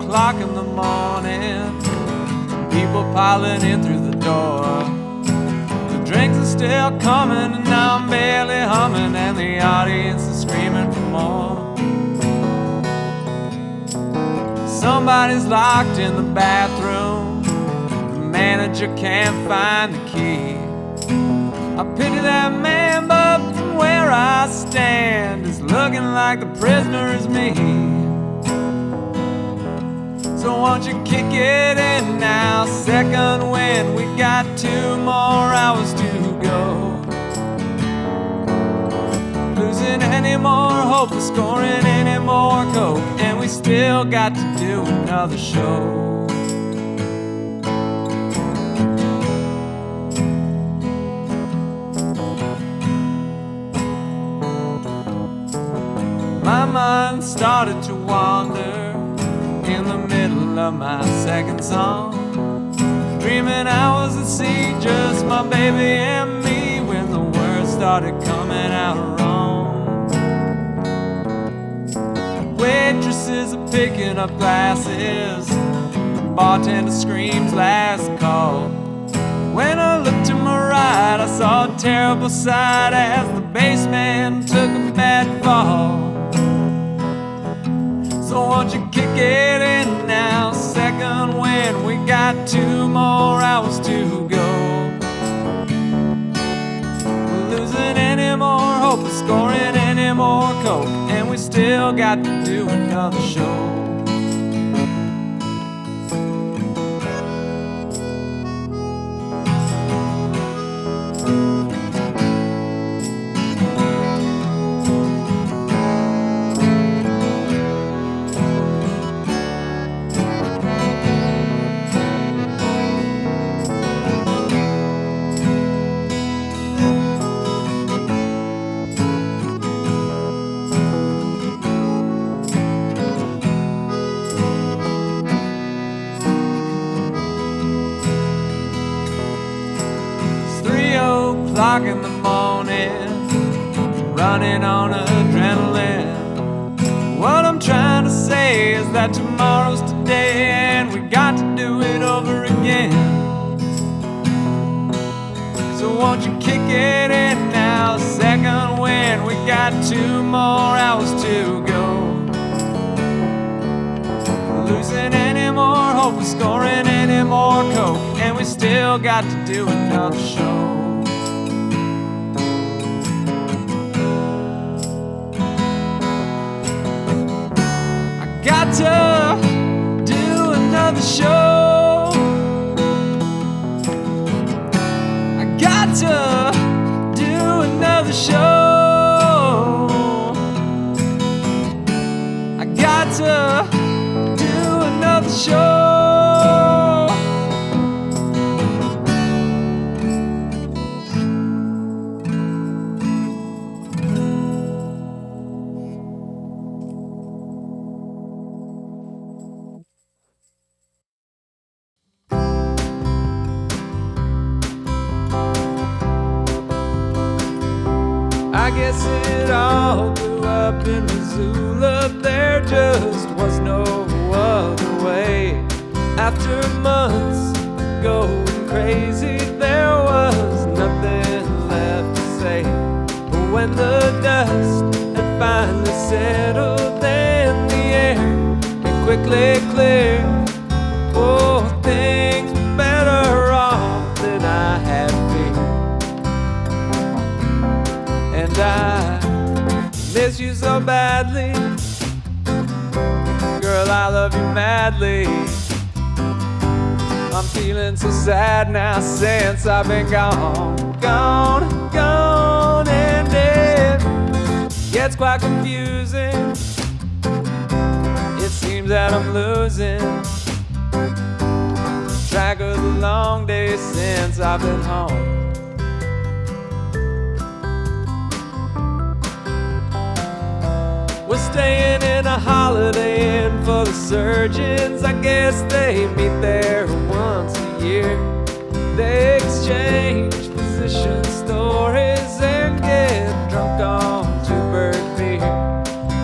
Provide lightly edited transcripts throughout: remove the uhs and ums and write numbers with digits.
o'clock in the morning, people piling in through the door. The drinks are still coming and I'm barely humming, and the audience is screaming for more. Somebody's locked in the bathroom, the manager can't find the key. I pity that man, but from where I stand, it's looking like the prisoner is me. So won't you kick it in now, second wind, we got 2 more hours to go. Losing any more hope of scoring any more coke, and we still got to do another show. My mind started to wander in the middle of my second song, dreaming I was at sea, just my baby and me, when the words started coming out wrong. Waitresses are picking up glasses, the bartender screams last call. When I looked to my right, I saw a terrible sight as the bassman took a bad fall. So won't you kick it in now, second wind, we got 2 more hours to go. We're losing any more hope of scoring any more coke, and we still got to do another show. O'clock in the morning, running on adrenaline. What I'm trying to say is that tomorrow's today, and we got to do it over again. So won't you kick it in now, second wind, we got 2 more hours to go. Losing any more hope of scoring any more coke, and we still got to do another show. Got to do another show. I got to do another show. I got to do another show. I guess it all grew up in Missoula, there just was no other way. After months of going crazy, there was nothing left to say. But when the dust had finally settled, then the air came quickly clear. Oh, things were better off than I had feared. And I miss you so badly, girl, I love you madly. I'm feeling so sad now since I've been gone, and it gets quite confusing. It seems that I'm losing track of the long days since I've been home. We're staying in a Holiday Inn full of surgeons. I guess they meet there once a year. They exchange physician stories and get drunk on two-bird beer.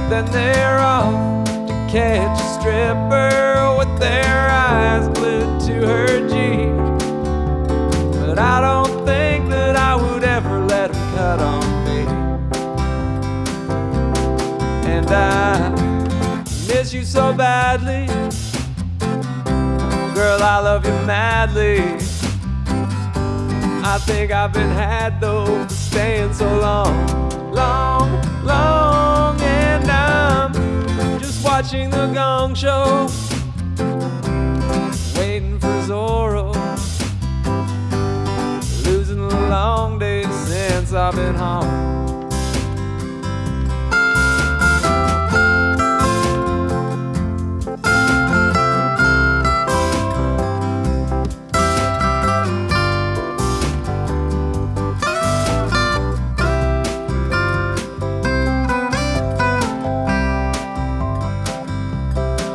Then they're off to catch a stripper with so badly. Girl, I love you madly. I think I've been had though for staying so long, and I'm just watching the Gong Show, waiting for Zorro, losing the long days since I've been home.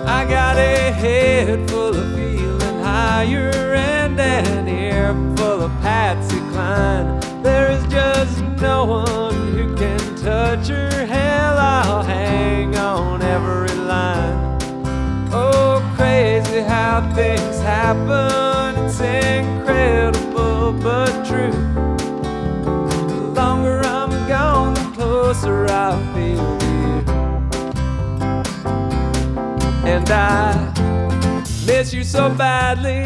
I got a head full of feeling higher and an ear full of Patsy Cline. There is just no one who can touch her. Hell, I'll hang on every line. Oh, crazy how things happen. It's incredible but true. The longer I'm gone, the closer I feel to you. And I miss you so badly.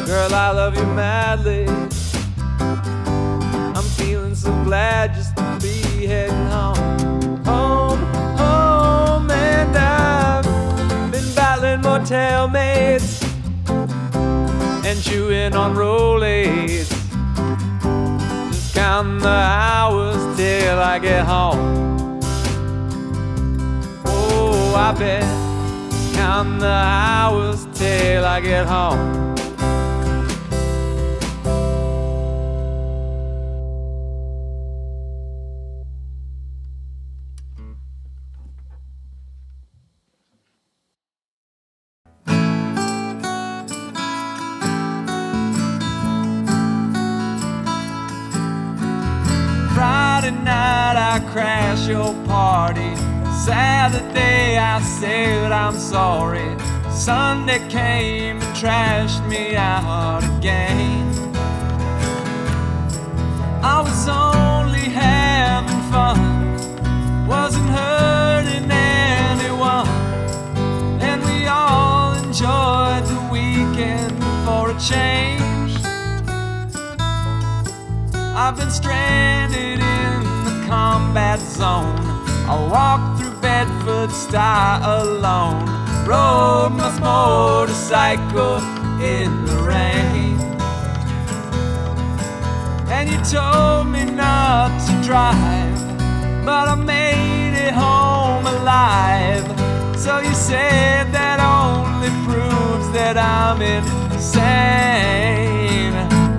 Girl, I love you madly. I'm feeling so glad just to be heading home, home. And I've been battling motel mates and chewing on Rolaids, just counting the hours till I get home. Oh, I've been counting the hours till I get home. Friday night I crash your party. Saturday I said I'm sorry. Sunday came and trashed me out again. I was only having fun, wasn't hurting anyone, and we all enjoyed the weekend for a change. I've been stranded in the combat zone. I walked through Bedford-Stuyvesant alone, rode my motorcycle in the rain. And you told me not to drive, but I made it home alive. So you said that only proves that I'm insane.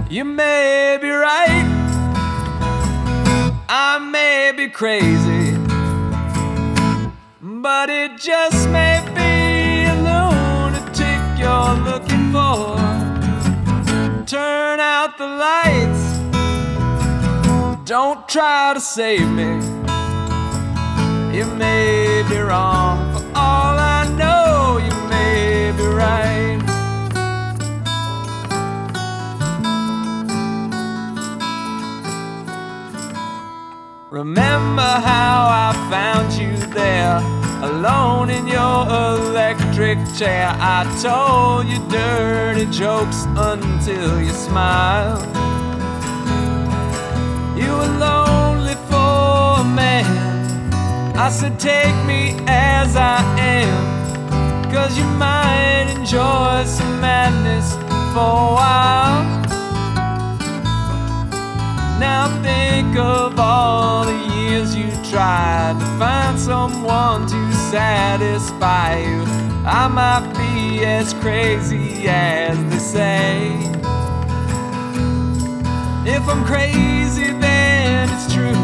You may be right, I may be crazy, but it just may be a lunatic you're looking for. Turn out the lights, don't try to save me. You may be wrong, for all I know you may be right. Remember how I found you there, alone in your electric chair. I told you dirty jokes until you smiled. You were lonely for a man. I said take me as I am, 'cause you might enjoy some madness for a while. Now think of all the years you tried to find someone to satisfy you. I might be as crazy as they say. If I'm crazy, then it's true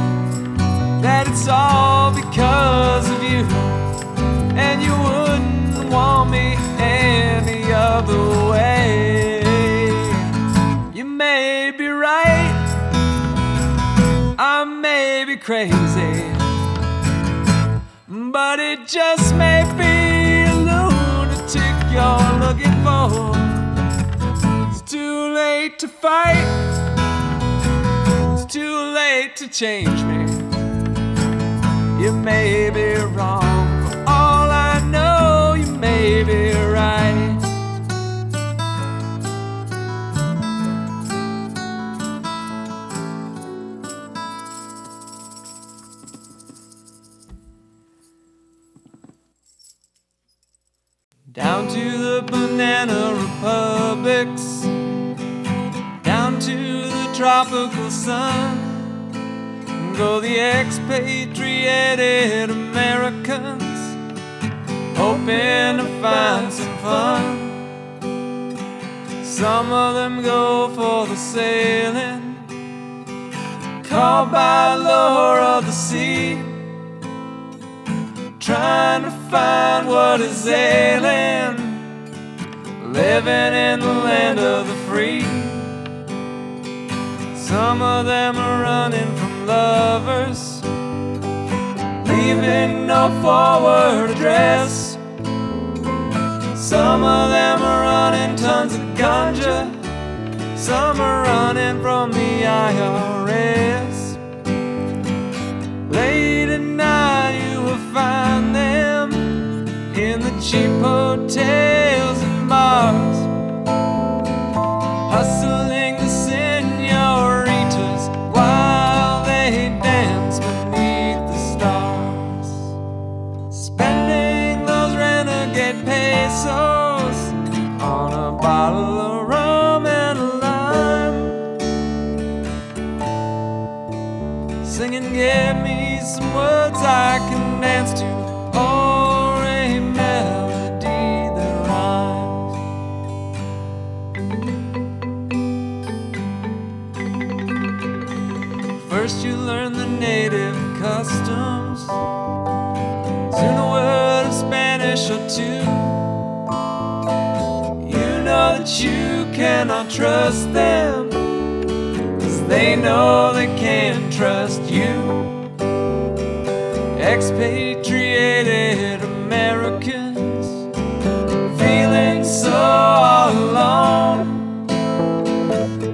that it's all because of you, and you wouldn't want me any other way. You may be right, I may be crazy, but it just may be a lunatic you're looking for. It's too late to fight, it's too late to change me. You may be wrong, for all down to the banana republics, down to the tropical sun. Go the expatriated Americans, hoping to find some fun. Some of them go for the sailing, called by lure of the sea, trying to find what is ailing, living in the land of the free. Some of them are running from lovers, leaving no forward address. Some of them are running tons of ganja, some are running from the IRS. Late at night you will find them in the cheap hotels and bars, hustling the senoritas while they dance beneath the stars, spending those renegade pesos on a bottle of rum and a lime, singing, give me some words I can dance to, or a melody that rhymes. First you learn the native customs, soon a word of Spanish or two. You know that you cannot trust them, 'cause they know they can't trust you. Expatriated Americans, feeling so all alone,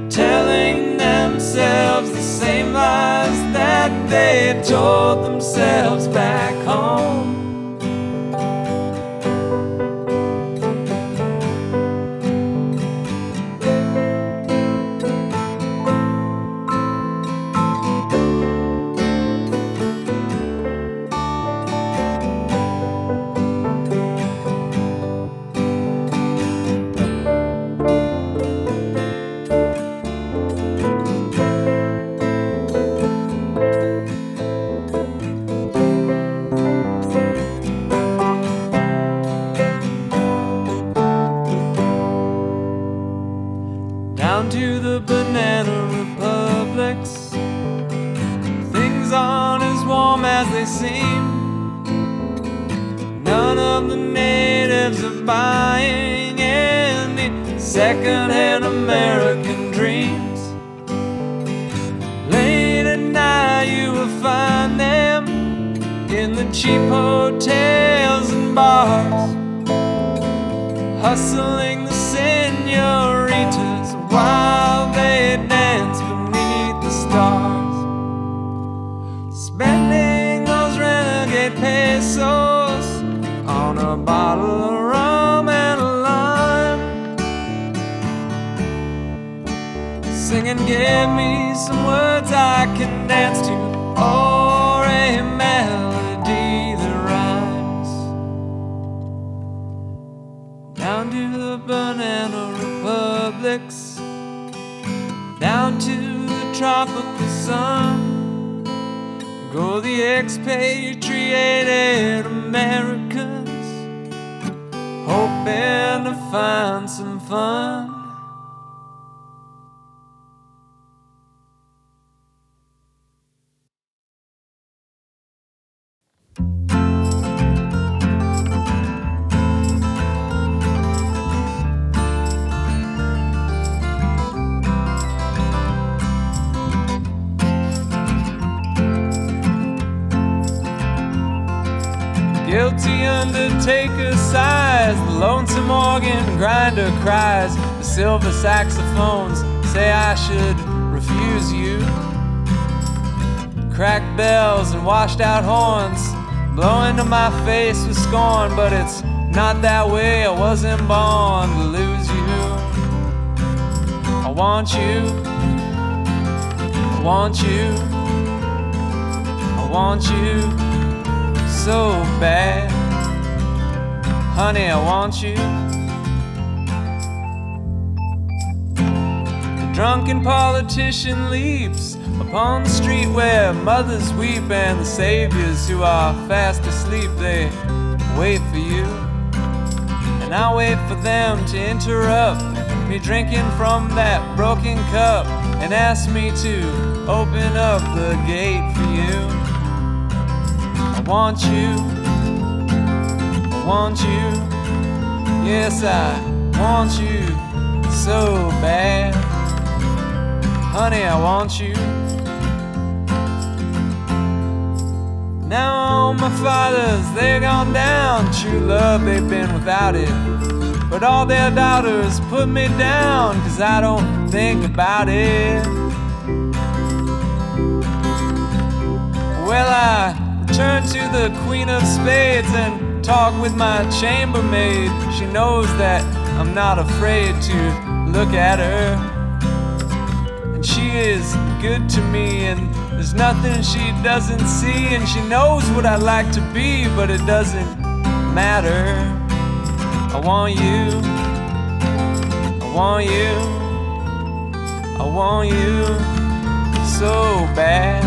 telling themselves the same lies that they told themselves back home. Down to the banana republics, things aren't as warm as they seem. None of the natives are buying any second-hand American dreams. Late at night you will find them in the cheap hotels and bars, hustling the senoritas while they dance beneath the stars, spending those renegade pesos on a bottle of rum and a lime, singing, give me some words I can dance to, or a melody that rhymes. Down to the banana republics, down to the tropical sun, go the expatriated Americans, hoping to find some fun. Guilty undertaker sighs, the lonesome organ grinder cries, the silver saxophones say I should refuse you. Cracked bells and washed out horns blow into my face with scorn, but it's not that way, I wasn't born to lose you. I want you, I want you, I want you so bad. honey, I want you. The drunken politician leaps upon the street where mothers weep, and the saviors who are fast asleep, they wait for you. And I wait for them to interrupt me drinking from that broken cup and ask me to open up the gate for you. I want you, I want you, yes I want you so bad. Honey, I want you. Now all my fathers, they're gone down. True love, they've been without it. But all their daughters put me down, 'cause I don't think about it. Well, I return to the Queen of Spades and talk with my chambermaid. She knows that I'm not afraid to look at her. And she is good to me, and there's nothing she doesn't see. And she knows what I'd like to be, but it doesn't matter. I want you, I want you, I want you so bad.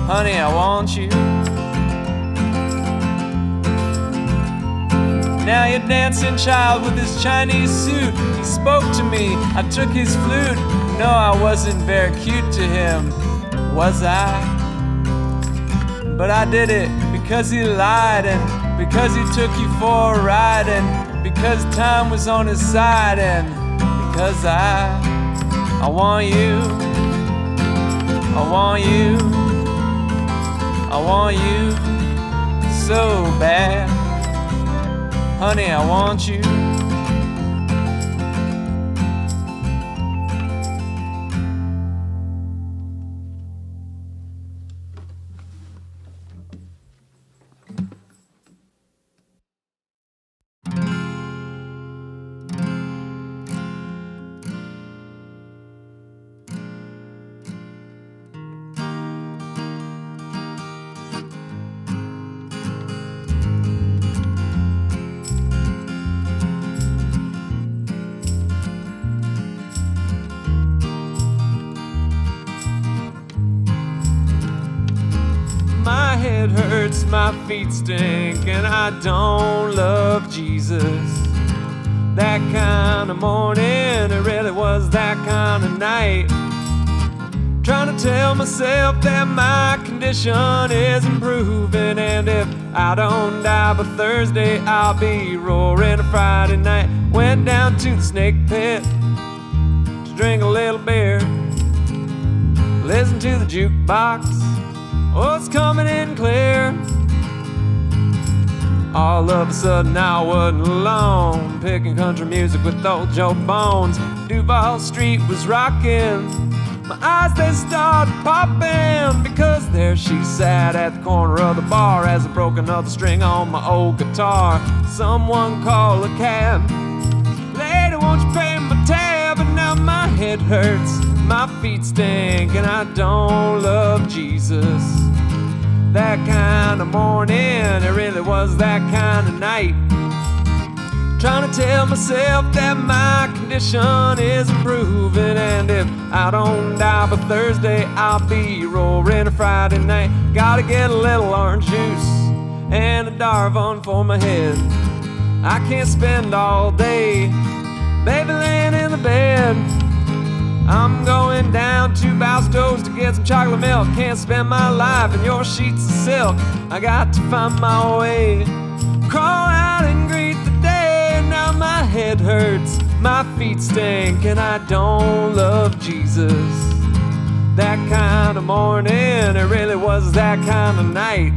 Honey, I want you. Now your dancing child with his Chinese suit, he spoke to me, I took his flute. No, I wasn't very cute to him, was I? But I did it because he lied, and because he took you for a ride, and because time was on his side, and because I want you, I want you, I want you so bad. Honey, I want you. It hurts, my feet stink, and I don't love Jesus. That kind of morning, it really was that kind of night. Trying to tell myself that my condition is improving, and if I don't die by Thursday, I'll be roaring a Friday night. Went down to the snake pit to drink a little beer, listen to the jukebox. Oh, it's coming in clear. All of a sudden I wasn't alone, picking country music with old Joe Bones. Duval Street was rocking. My eyes, they started popping, because there she sat at the corner of the bar as I broke another string on my old guitar. Someone call a cab. Lady, won't you pay my tab? And now my head hurts, my feet stink, and I don't love Jesus. That kind of morning, it really was that kind of night. Trying to tell myself that my condition is improving, and if I don't die by Thursday, I'll be roaring a Friday night. Gotta get a little orange juice and a Darvon for my head. I can't spend all day, baby, laying in the bed. I'm going down to Bowstows to get some chocolate milk. Can't spend my life in your sheets of silk. I got to find my way, crawl out and greet the day. Now my head hurts, my feet stink, and I don't love Jesus. That kind of morning, it really was that kind of night.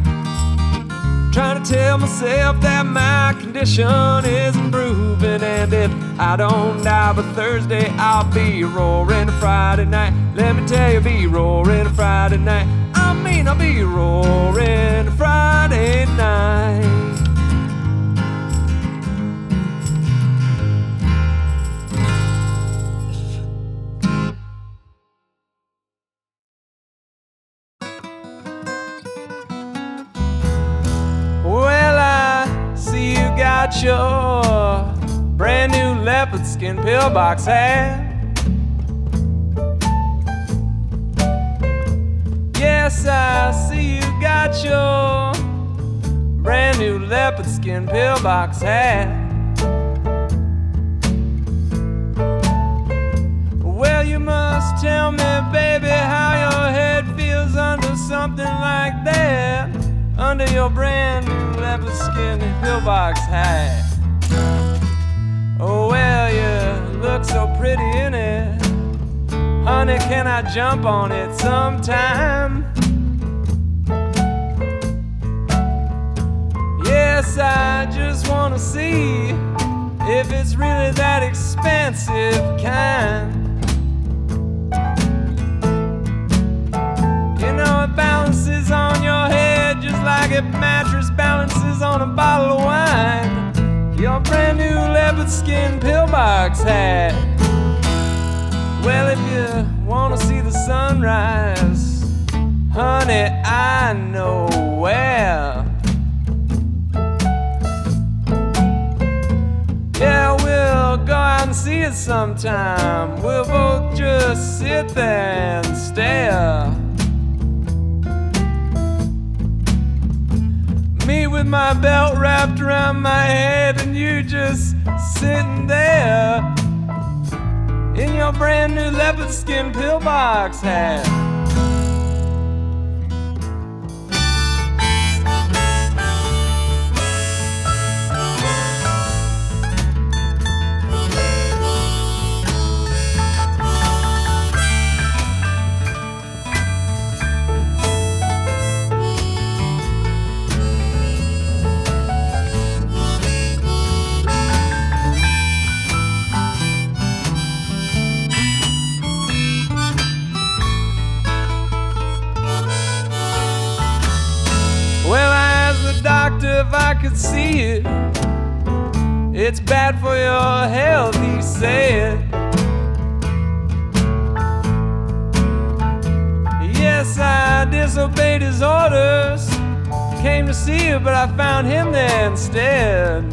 Trying to tell myself that my condition is improving, and if I don't die by Thursday, I'll be roaring a Friday night. Let me tell you, be roaring a Friday night. I mean, I'll be roaring a Friday night. your brand new leopard-skin pill-box hat. Yes, I see you got your brand new leopard-skin pill-box hat. Well, you must tell me, baby, how your head feels under something like that, under your brand new leopard-skin pill-box hat. Oh, well, you look so pretty in it. Honey, can I jump on it sometime? Yes, I just wanna see if it's really that expensive kind. You know, it balances on your head just like a mattress balances on a bottle of wine. Your brand new leopard-skin pill-box hat. Well, if you wanna see the sunrise, honey, I know where. Yeah, we'll go out and see it sometime. We'll both just sit there and stare. Me with my belt wrapped around my head and you just sitting there in your brand new leopard-skin pill-box hat. If I could see it, it's bad for your health, he said. Yes, I disobeyed his orders, came to see you, but I found him there instead.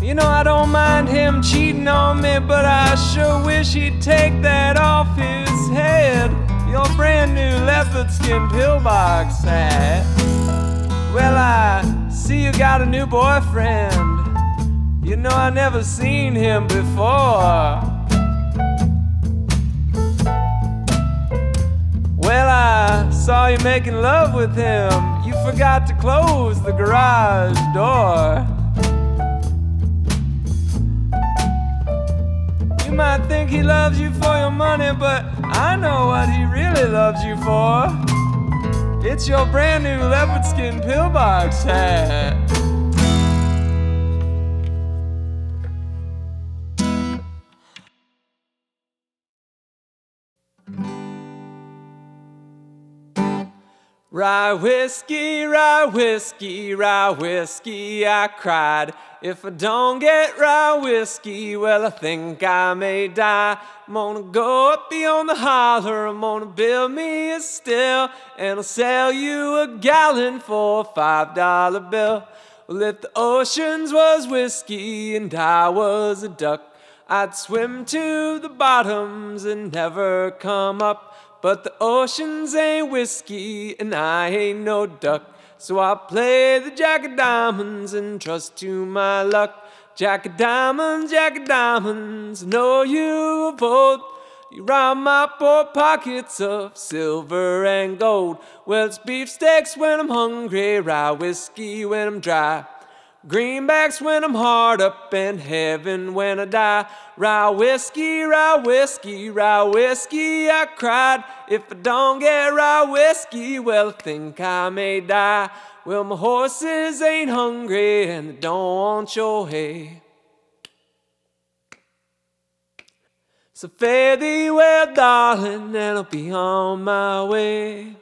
You know, I don't mind him cheating on me, but I sure wish he'd take that off his head. Your brand new leopard-skin pill-box hat. Well, I see you got a new boyfriend. You know, I never seen him before. Well, I saw you making love with him. You forgot to close the garage door. You might think he loves you for your money, but I know what he really loves you for. It's your brand new leopard-skin pill-box hat. Rye whiskey, rye whiskey, rye whiskey, I cried. If I don't get rye whiskey, well, I think I may die. I'm gonna go up beyond the holler, I'm gonna build me a still, and I'll sell you a gallon for a $5 bill. Well, if the oceans was whiskey and I was a duck, I'd swim to the bottoms and never come up. But the oceans ain't whiskey and I ain't no duck, so I play the jack of diamonds and trust to my luck. Jack of diamonds, know you both. You rob my poor pockets of silver and gold. Well, it's beefsteaks when I'm hungry, rye whiskey when I'm dry, greenbacks when I'm hard up, and heaven when I die. Rye whiskey, rye whiskey, rye whiskey, I cried. If I don't get rye whiskey, well, I think I may die. Well, my horses ain't hungry and they don't want your hay. So fare thee well, darling, and I'll be on my way.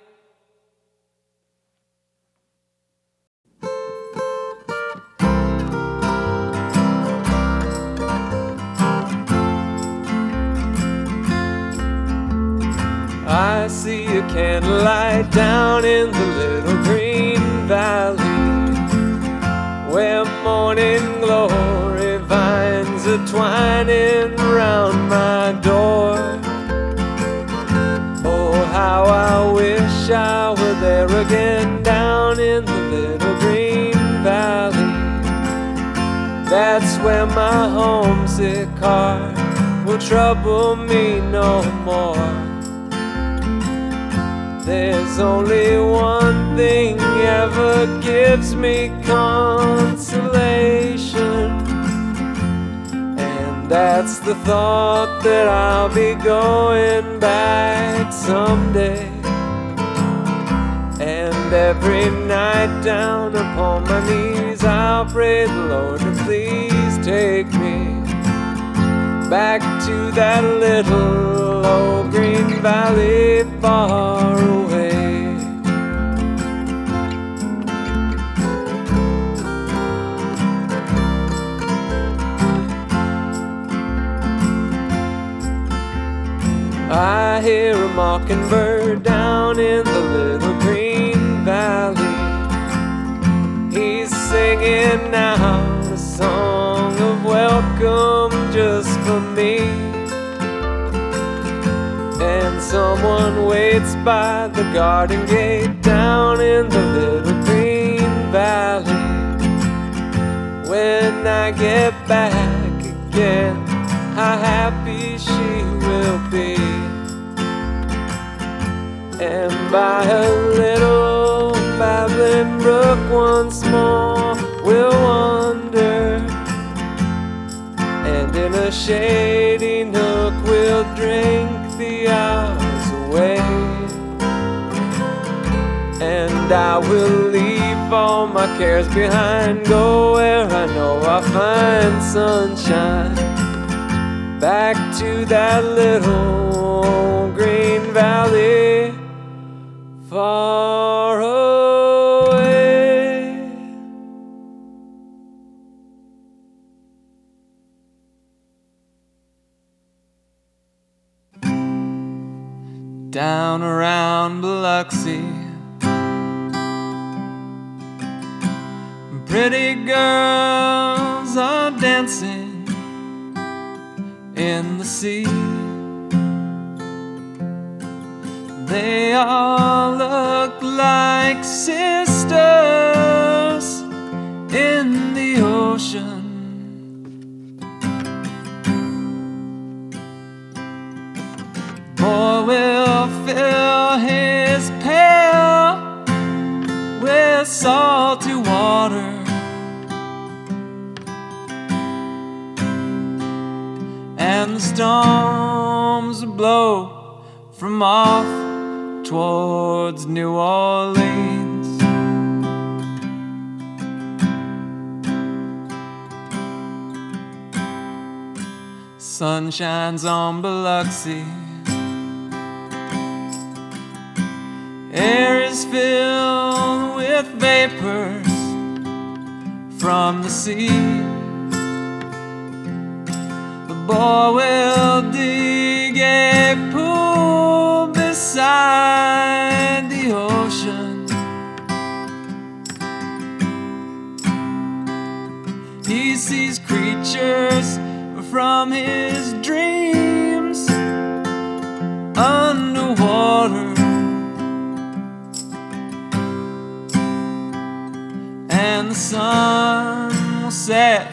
I see a candlelight down in the little green valley. whining round my door. Oh, how I wish I were there again, down in the little green valley. That's where my homesick heart will trouble me no more. There's only one thing ever gives me consolation, and that's the thought that I'll be going back someday. And every night down upon my knees I'll pray the Lord to please take me back to that little old green valley far away. I hear a mockingbird down in the little green valley. He's singing out a song of welcome just for me. And someone waits by the garden gate down in the little green valley. When I get back again, how happy she will be. And by a little babbling brook once more we'll wander, and in a shady nook we'll drink the hours away. And I will leave all my cares behind, go where I know I'll find sunshine, back to that little green valley far away. Down around Biloxi, pretty girls are dancing in the sea. They all look like sisters in the ocean. Boy will fill his pail with salty water, and the storms blow from off towards New Orleans. Sun shines on Biloxi, air is filled with vapors from the sea. The boy will dig a pool beside the ocean. He sees creatures from his dreams underwater, and the sun will set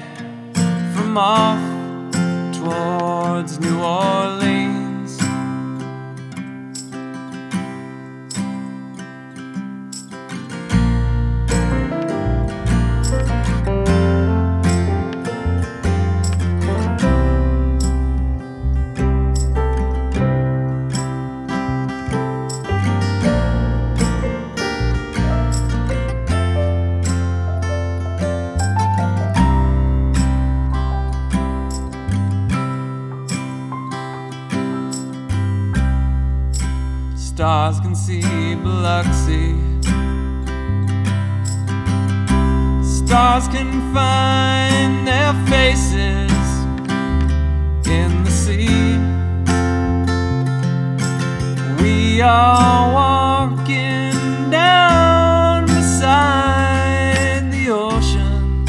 from off towards New Orleans. Stars can see Biloxi, stars can find their faces in the sea. We are walking down beside the ocean,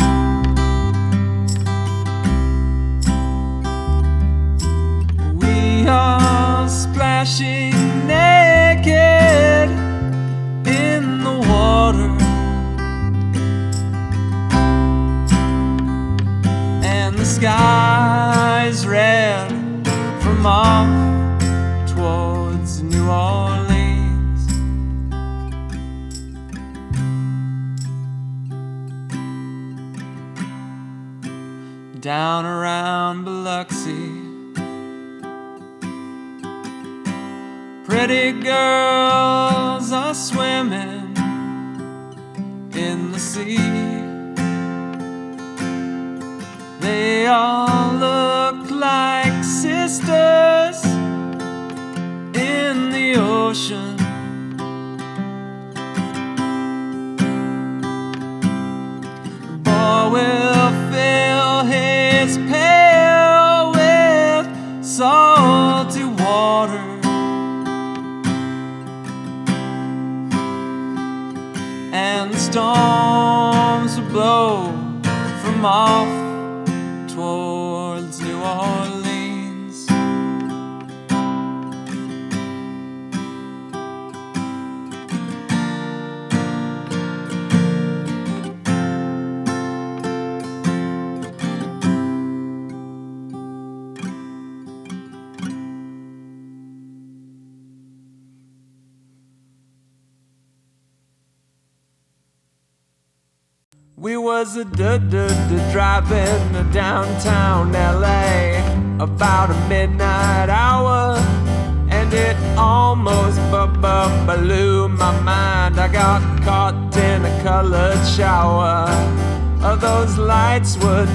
sky's red from off towards New Orleans. Down around Biloxi, pretty girls are swimming in the sea. They all look like sisters in the ocean. The boy will fill his pail with salty water, and the storms will blow from off towards New Orleans. We was driving to downtown LA about a midnight hour, and it almost blew my mind. I got caught in a colored shower. Those lights were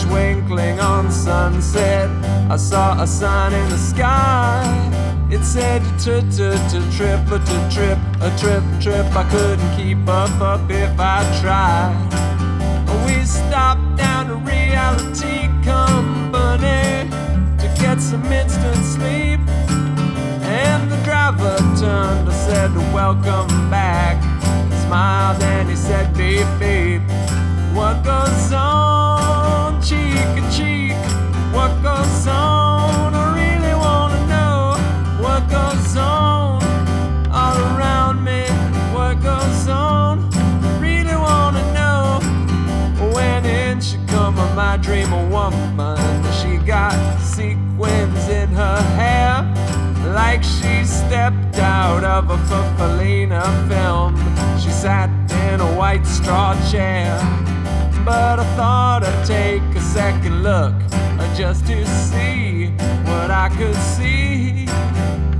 twinkling on sunset. I saw a sign in the sky. It said trip. I couldn't keep up if I tried. We stopped down to Realty Company to get some instant sleep, and the driver turned and said, "Welcome back." Smiled and he said, "Beep, beep." What goes on, cheek to cheek? What goes on? I really wanna know what goes on all around me. What goes on? Really wanna know. When in she come, my dream woman. She got sequins in her hair, like she stepped out of a Fellini film. She sat in a white straw chair, but I thought I'd take a second look just to see what I could see.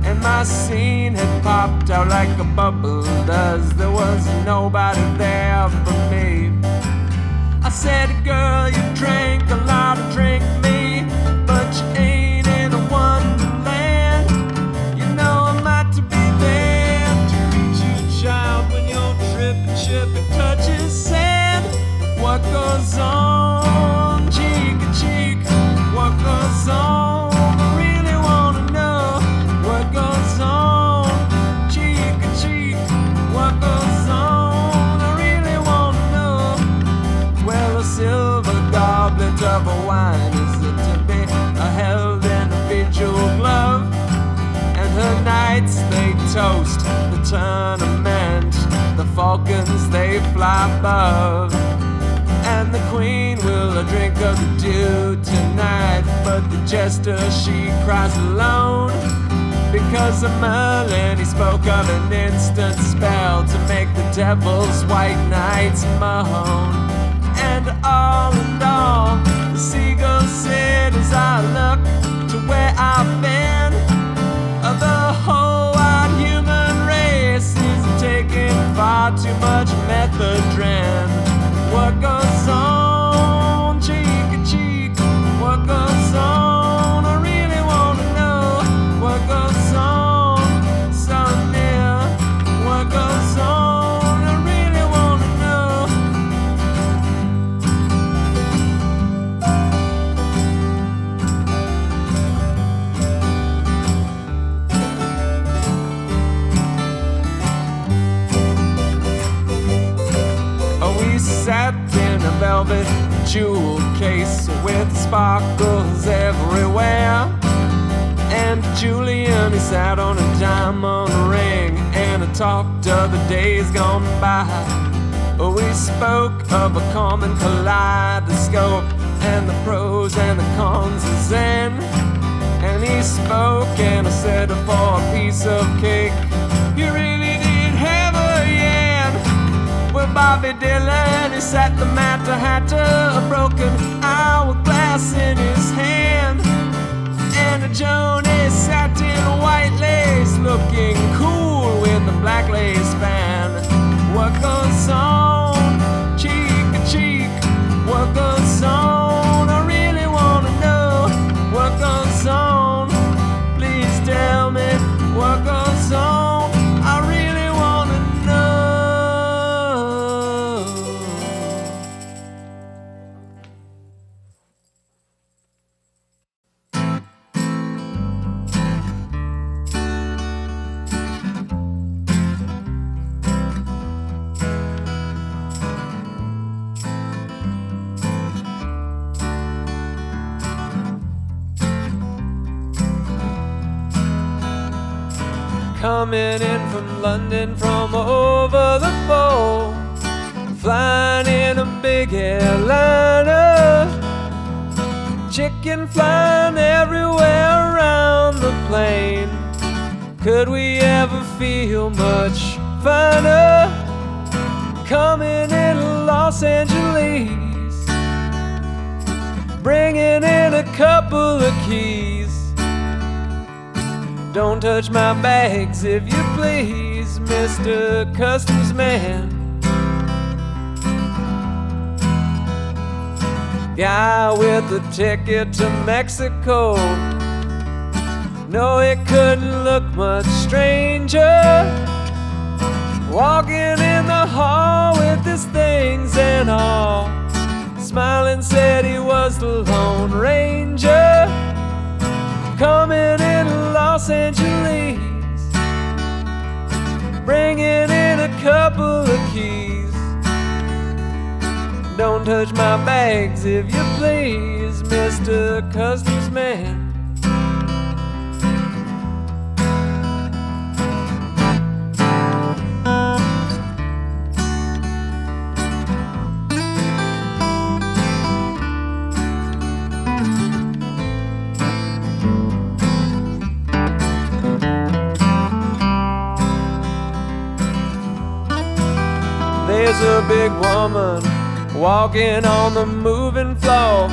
And my scene had popped out like a bubble does. There was nobody there but me. I said, "Girl, you drank a lot, drink me, but you ain't in a wonderland. You know I'm not to be there to reach you, child, when your tripping touches sand." What goes on, cheek to cheek? What goes on? I really wanna know what goes on, cheek to cheek. What goes on? I really wanna know. Well, a silver goblet of a wine is to be held in a bejeweled glove, and her knights they toast the tournament. The falcons they fly above, and the queen will drink of the dew tonight. But the jester, she cries alone, because of Merlin he spoke of an instant spell to make the devil's white knights moan. And all in all, the seagull said as I look to where I've been, the whole wide human race is taking far too much methadone. What goes on, cheek to cheek? What goes on? I really wanna know what goes on so near. What goes on? I really wanna know. We sat in a velvet jewel case with sparkles everywhere, and Julian he sat on a diamond ring, and I talked of the days gone by. We spoke of a common kaleidoscope and the pros and the cons of Zen. And he spoke and I said for a piece of cake, you really did have a yen. Well, Bobby Dylan, he sat the Mata Hatter, a broken hourglass in his hand. And a Joni sat in white lace, looking cool with the black lace band. What goes on, cheek to cheek? What goes on? I really wanna know what goes on. Please tell me what goes on. I really wanna know. Coming in from London from over the pole, flying in a big airliner, chicken flying everywhere around the plane. Could we ever feel much finer? Coming in Los Angeles, bringing in a couple of keys. Don't touch my bags if you please, Mr. Customs Man. Guy with the ticket to Mexico, no, it couldn't look much stranger. Walking in the hall with his things and all, smiling said he was the Lone Ranger. Coming in Los Angeles, bringing in a couple of keys. Don't touch my bags if you please, Mr. Customs Man. There's a big woman walking on the moving floor,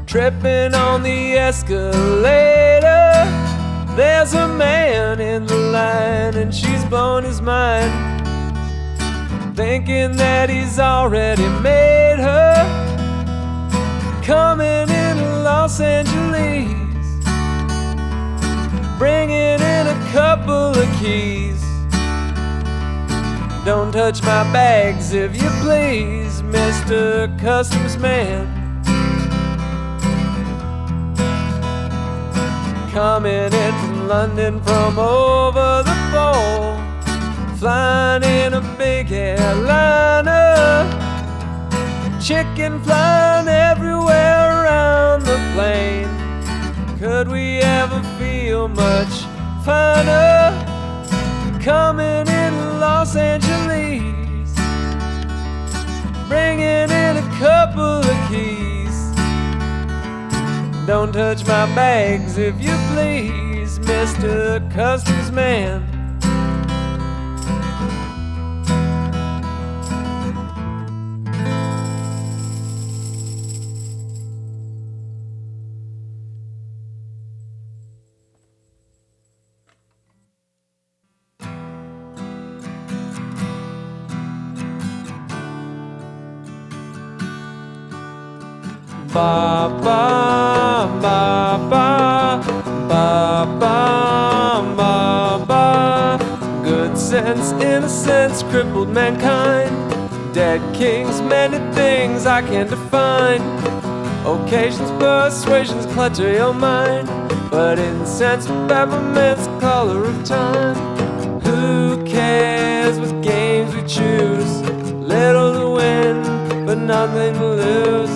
tripping on the escalator. There's a man in the line and she's blown his mind, thinking that he's already made her. Coming in Los Angeles, bringing in a couple of keys. Don't touch my bags if you please, Mr. Customs Man. Coming in from London from over the pole, flying in a big airliner, chicken flying everywhere around the plane. Could we ever feel much finer? Coming in Los Angeles, bringing in a couple of keys. Don't touch my bags if you please, Mr. Customs Man. Ba ba ba ba ba ba ba ba. Good sense, innocence, crippled mankind. Dead kings, many things I can't define. Occasions, persuasions clutter your mind, but incense and peppermints, color of time. Who cares what games we choose? Little to win, but nothing to lose.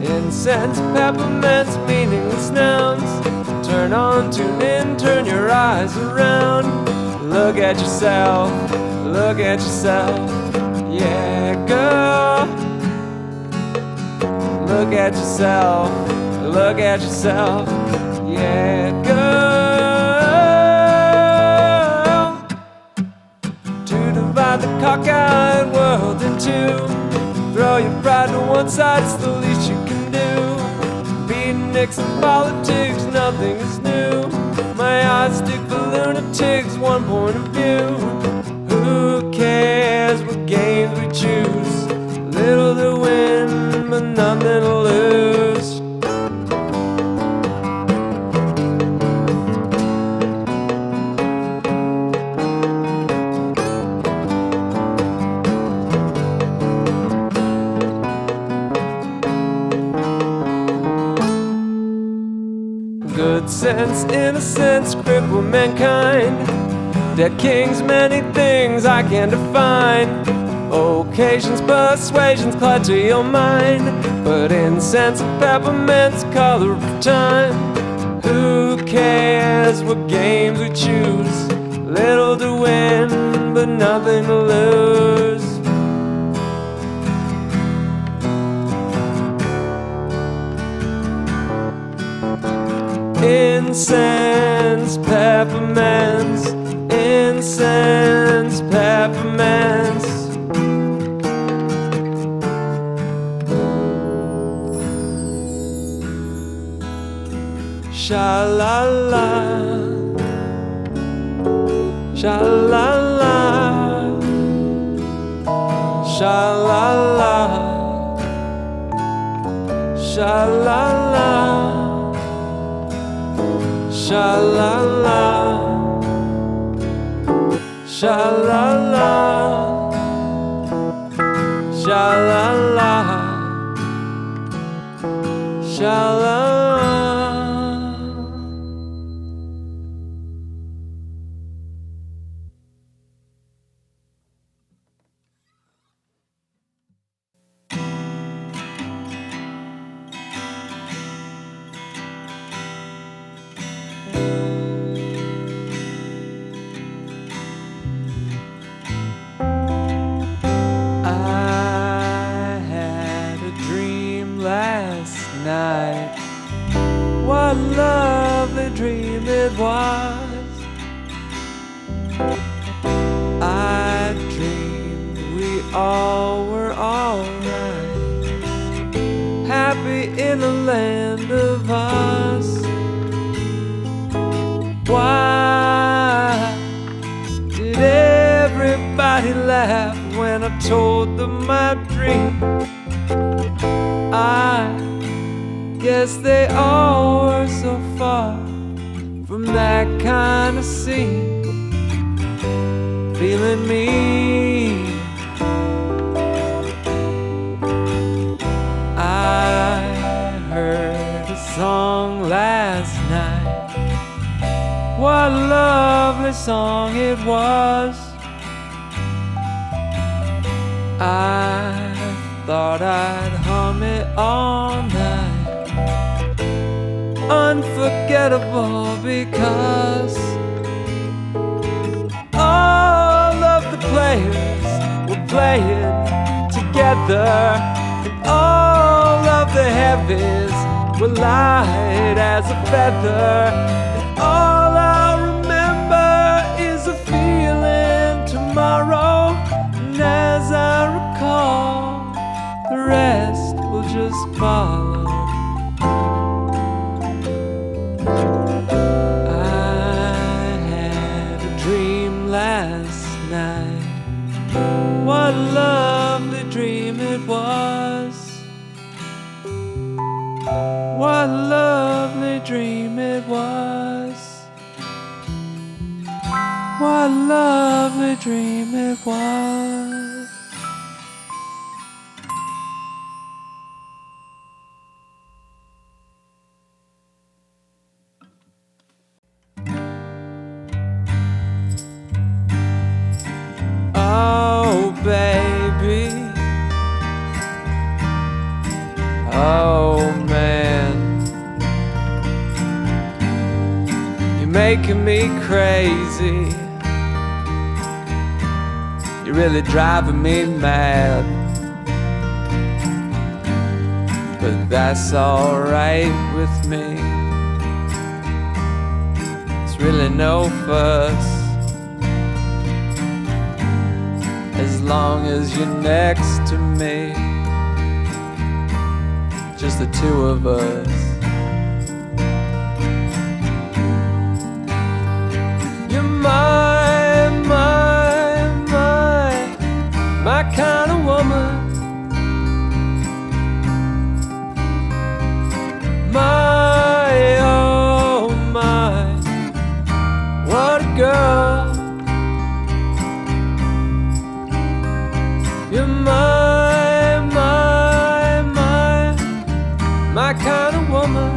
Incense, peppermints, meaningless nouns. Turn on, tune in, turn your eyes around. Look at yourself, look at yourself. Yeah, girl. look at yourself, look at yourself, yeah, girl. To divide the cockeyed world in two, throw your pride to one side, it's the least you can do. Beatniks and politics, nothing is new. My eyes stick for lunatics, one point of view. Who cares what games we choose? Little to win, but nothing to lose. Good sense, innocence, cripple mankind. Dead kings, many things I can't define. Occasions, persuasions, clutter your mind. But incense and peppermints, color of time. Who cares what games we choose? Little to win, but nothing to lose. Incense, peppermints, incense, peppermints. Sha-la-la, sha-la-la, sha-la-la, sha-la-la, sha-la-la, sha-la-la, sha-la-la, sha-la. Night. What a lovely dream it was. I dreamed we all were alright, happy in a land of us. Why did everybody laugh when I told them my dream? I guess they all were so far from that kind of scene, feeling me. I heard a song last night. What a lovely song it was. I thought I'd hum it all night. Unforgettable because all of the players were playing together, and all of the heavies were light as a feather, and all I remember is a feeling tomorrow, and as I recall, the rest will just follow. Last night, what a lovely dream it was. What a lovely dream it was. What a lovely dream it was. Oh, baby. Oh, man. You're making me crazy. You're really driving me mad. But that's alright with me. It's really no fuss, as long as you're next to me, just the two of us. You're my kind of woman. My, oh my, what a girl. You're my kind of woman.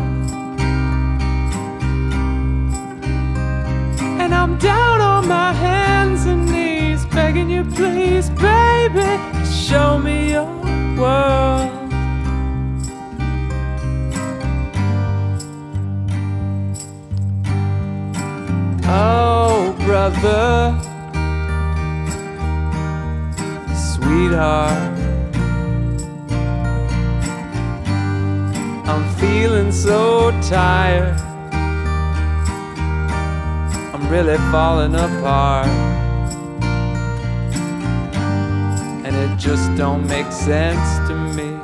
And I'm down on my hands and knees, begging you please, baby, show me your world. Oh, brother, sweetheart, I'm feeling so tired, I'm really falling apart, and it just don't make sense to me.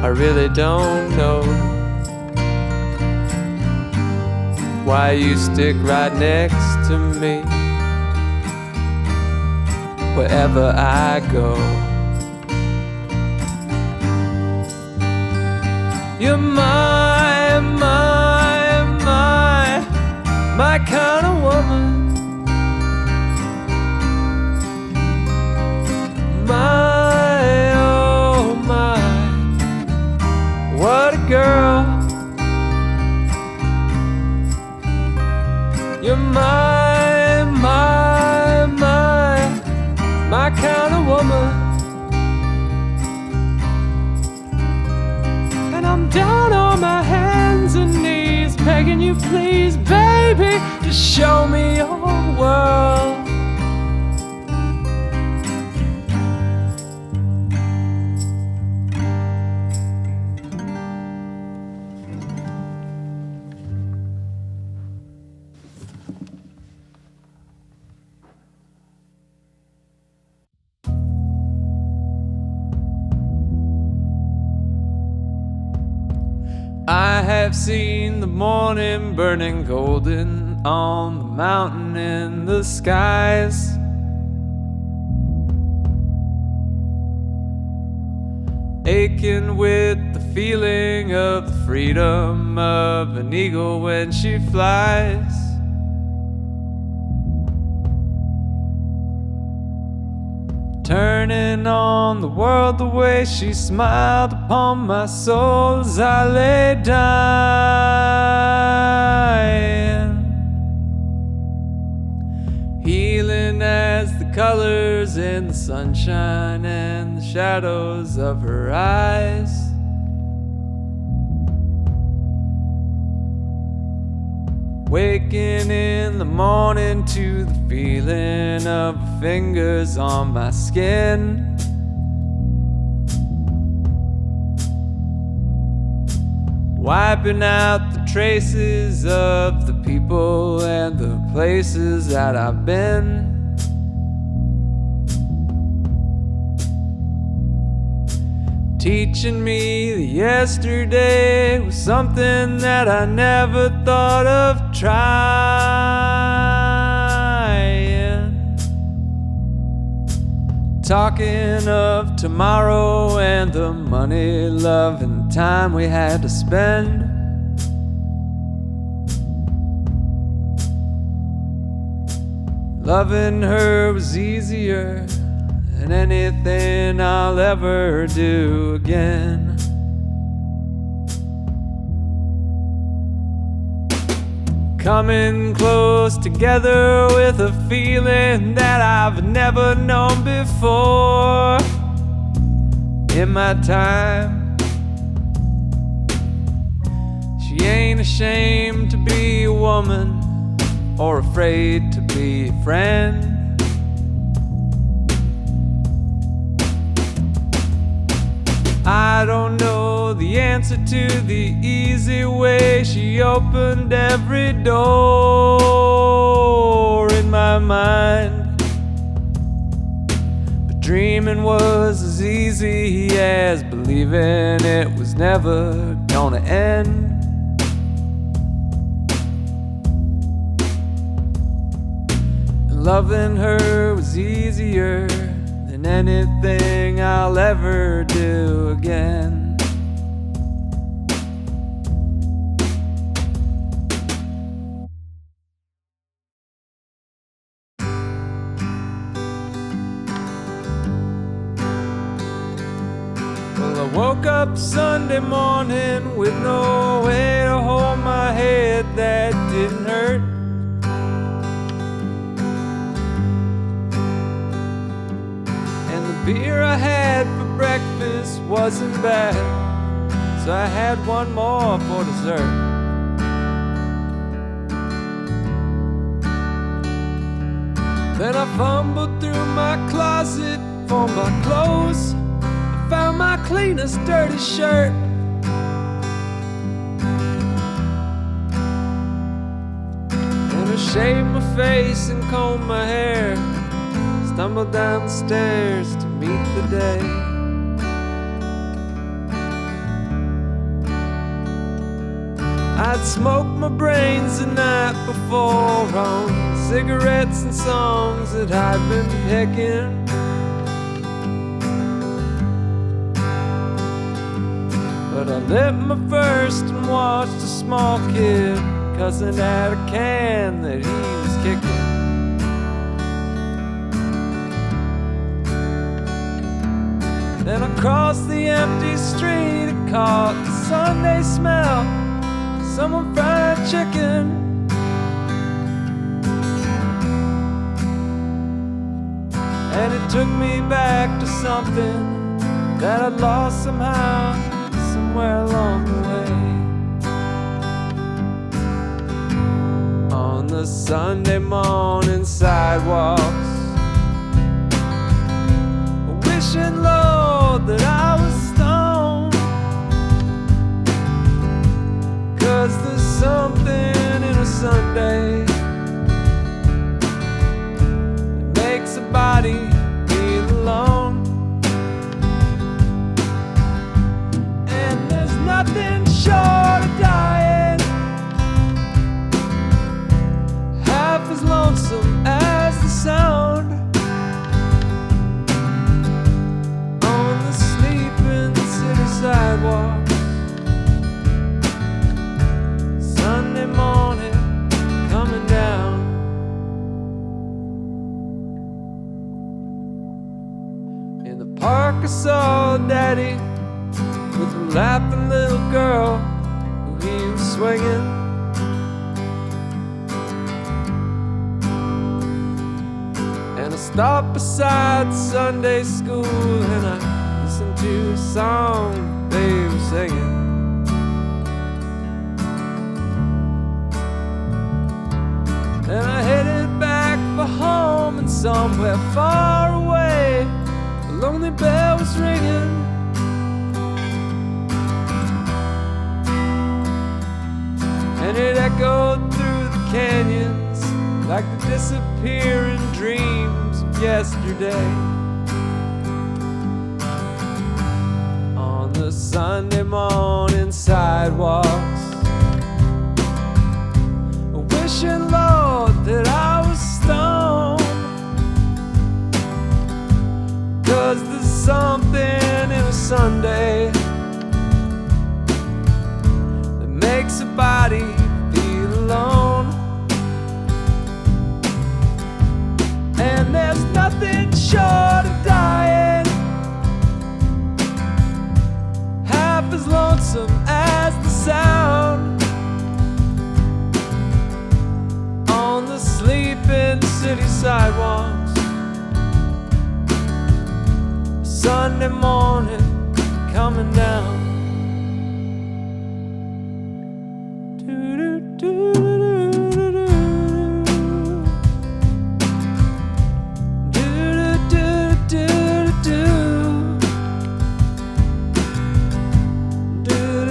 I really don't know why you stick right next to me wherever I go. You're my kind of woman. My, oh my, what a girl. You're my kind of woman. And I'm down on my hands and knees, begging you please, baby, just show me your world. I have seen the morning burning golden on the mountain in the skies. Aching with the feeling of the freedom of an eagle when she flies. Turning on the world the way she smiled upon my soul as I lay dying. Healing as the colors in the sunshine and the shadows of her eyes. Waking in the morning to the feeling of her fingers on my skin. Wiping out the traces of the people and the places that I've been. Teaching me that yesterday was something that I never thought of trying. Talking of tomorrow and the money, love, and the time we had to spend. Loving her was easier than anything I'll ever do again. Coming close together with a feeling that I've never known before in my time. She ain't ashamed to be a woman or afraid to be a friend. answer to the easy way. She opened every door in my mind. But dreaming was as easy as believing it was never gonna end. Loving her was easier than anything I'll ever do again. Well, I woke up Sunday morning with no way to hold my head that didn't hurt. Beer I had for breakfast wasn't bad, so I had one more for dessert. Then I fumbled through my closet for my clothes. I found my cleanest dirty shirt. And I shaved my face and combed my hair. Stumbled down the stairs to meet the day. I'd smoked my brains the night before on cigarettes and songs that I'd been picking. But I lit my first and watched a small kid cussing at a can that he was kicking. Then I crossed the empty street and caught the Sunday smell of someone fried chicken. And it took me back to something that I'd lost somehow, somewhere along the way. On the Sunday morning sidewalks, wishing, Lord, that I was stoned. 'Cause there's something in a Sunday that makes a body feel alone. And there's nothing short of dying half as lonesome as the sound sidewalks. Sunday morning coming down. In the park I saw Daddy with a laughing little girl who he was swinging. And I stopped beside Sunday school and I listened to a song they were singing. And I headed back for home, and somewhere far away a lonely bell was ringing. And it echoed through the canyons like the disappearing dreams of yesterday. The Sunday morning sidewalks, wishing, Lord, that I was stoned. 'Cause there's something in a Sunday that makes a body feel alone. And there's nothing short of dying as lonesome as the sound on the sleeping city sidewalks. Sunday morning coming down. Do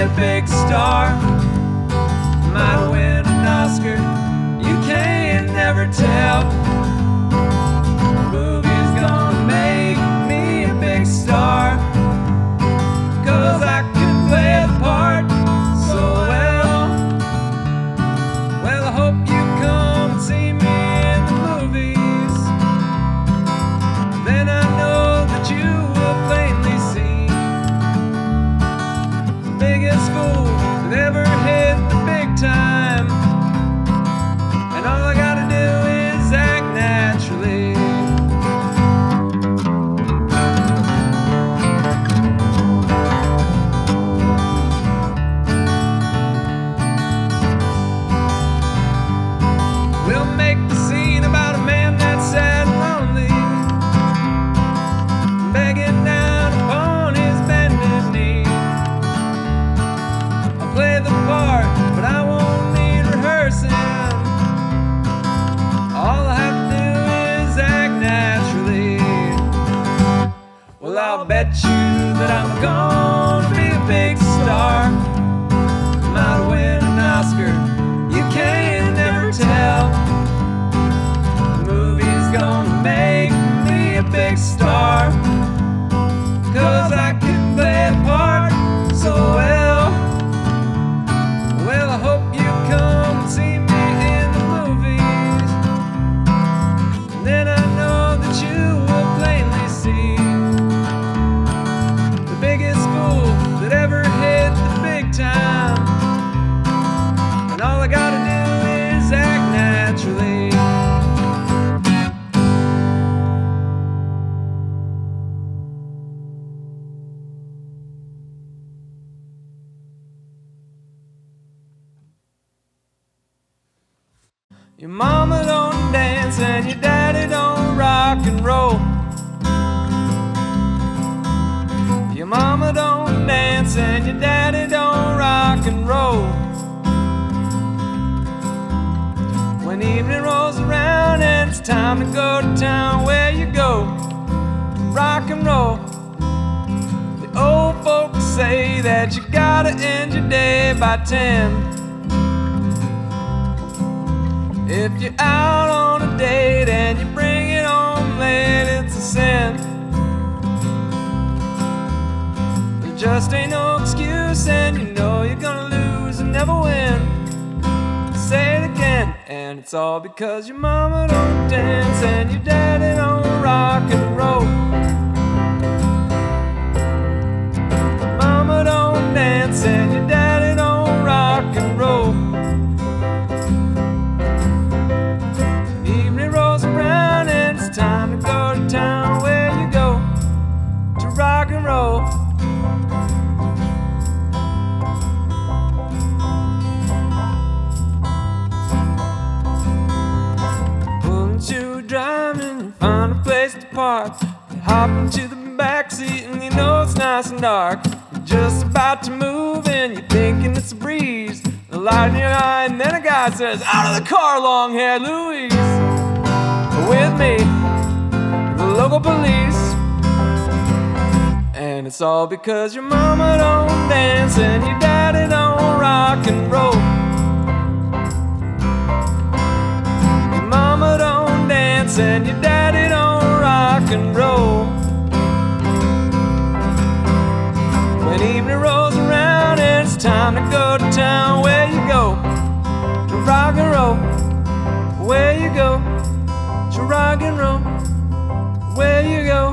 a big star. Might win an Oscar, you can't never tell. The movie's gonna make me a big star, 'cause I can play the part so well. Well, I hope you come and see me in the movies. Then I know that you will plainly see the biggest fool that ever hit the big time. And all I gotta do is act naturally. We'll make the scene about a man that's sad and lonely, begging down upon his bended knee. I'll play the part, but I won't need rehearsing. All I have to do is act naturally. Well, I'll bet you that I'm gonna be a big star. Might win an Oscar, you can't never tell. The movie's gonna make me a big star, 'cause I can play a part so well. Well, I hope you come and see me in the movies. And then I know that you will plainly see the biggest fool that ever hit the big time. And all I gotta do is act naturally. Your mama don't dance and your daddy don't rock and roll. Your mama don't dance and your daddy don't rock and roll. When evening rolls around and it's time to go to town, where you go to rock and roll. The old folks say that you gotta end your day by 10. If you're out on a date and you bring it home late, it's a sin. There just ain't no excuse, and you know you're gonna lose and never win. Say it again, and it's all because your mama don't dance and your daddy don't rock and roll. Mama don't dance and your daddy don't rock and roll. Time to go to town, where you go to rock and roll. Pull into a drive-in and find a place to park. You hop into the backseat and you know it's nice and dark. You're just about to move in, you're thinking it's a breeze. The light in your eye, and then a guy says, "Out of the car, long-haired Louise." With me, the local police. And it's all because your mama don't dance and your daddy don't rock and roll. Your mama don't dance and your daddy don't rock and roll. When evening rolls around and it's time to go to town, where you go to rock and roll. Where you go to rock and roll, where you go